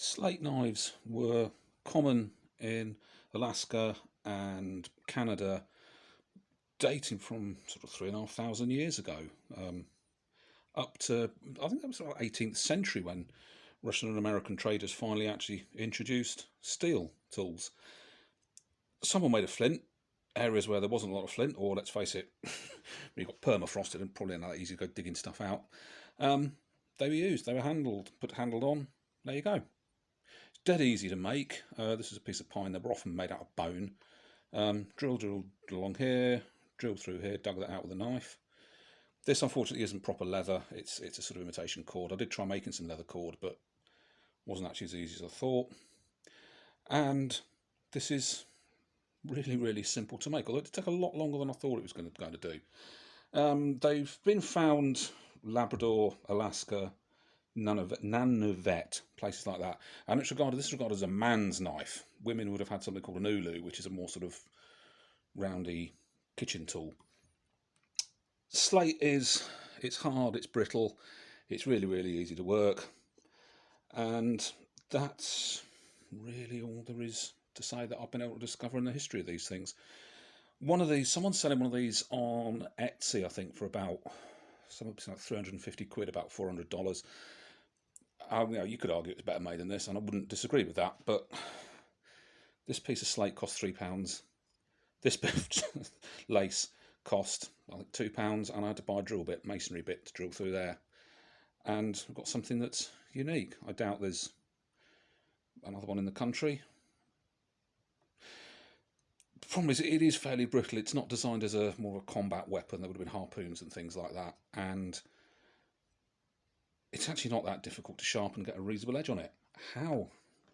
Slate knives were common in Alaska and Canada, dating from sort of 3,500 years ago, up to I think that was about 18th century when Russian and American traders finally actually introduced steel tools. Some were made of flint. Areas where there wasn't a lot of flint, or let's face it, when you got permafrosted and probably not that easy to go digging stuff out, um, they were used. They were handled on. There you go. Dead easy to make. This is a piece of pine. They were often made out of bone. Drilled along here, drilled through here, dug that out with a knife. This unfortunately isn't proper leather. It's a sort of imitation cord. I did try making some leather cord, but wasn't actually as easy as I thought. And this is really simple to make, although it took a lot longer than I thought it was going to do. They've been found Labrador, Alaska, Nunavut, places like that, and this is regarded as a man's knife. Women would have had something called an ulu, which is a more sort of roundy kitchen tool. Slate it's hard, it's brittle, it's really easy to work, and that's really all there is to say that I've been able to discover in the history of these things. Someone's selling one of these on Etsy, I think, for about something like 350 quid, about $400. You could argue it's better made than this, and I wouldn't disagree with that, but this piece of slate cost £3. This bit of lace cost, I think, £2, and I had to buy a drill bit, masonry bit, to drill through there. And I've got something that's unique. I doubt there's another one in the country. The problem is it is fairly brittle. It's not designed as more of a combat weapon. There would have been harpoons and things like that, and it's actually not that difficult to sharpen and get a reasonable edge on it. How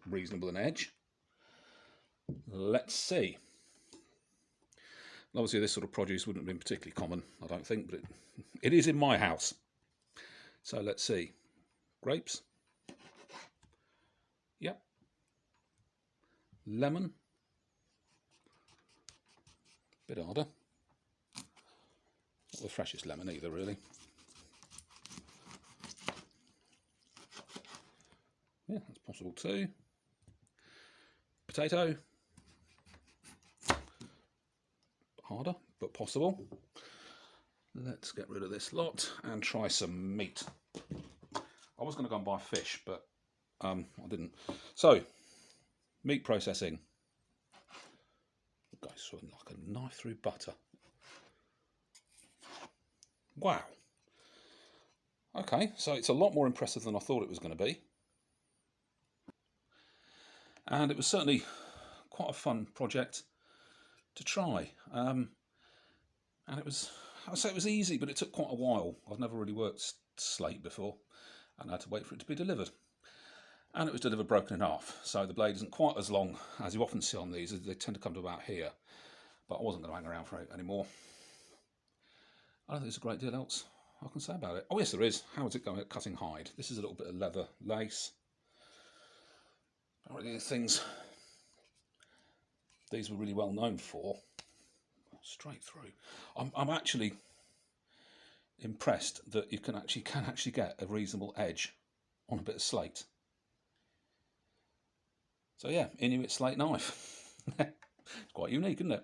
reasonable an edge? Let's see. Obviously this sort of produce wouldn't have been particularly common, I don't think, but it is in my house. So let's see. Grapes. Yep. Lemon. Bit harder. Not the freshest lemon either, really. Yeah, that's possible too. Potato. Harder, but possible. Let's get rid of this lot and try some meat. I was going to go and buy fish, but I didn't. So, meat processing. Guys, sort of like a knife through butter. Wow. Okay, so it's a lot more impressive than I thought it was going to be. And it was certainly quite a fun project to try. And I'd say it was easy, but it took quite a while. I've never really worked slate before, and I had to wait for it to be delivered. And it was delivered broken in half, so the blade isn't quite as long as you often see on these. They tend to come to about here, but I wasn't going to hang around for it anymore. I don't think there's a great deal else I can say about it. Oh yes, there is. How is it going at cutting hide? This is a little bit of leather lace. Not really the things these were really well known for. Straight through. I'm actually impressed that you can actually get a reasonable edge on a bit of slate. So yeah, Inuit slate knife. It's quite unique, isn't it?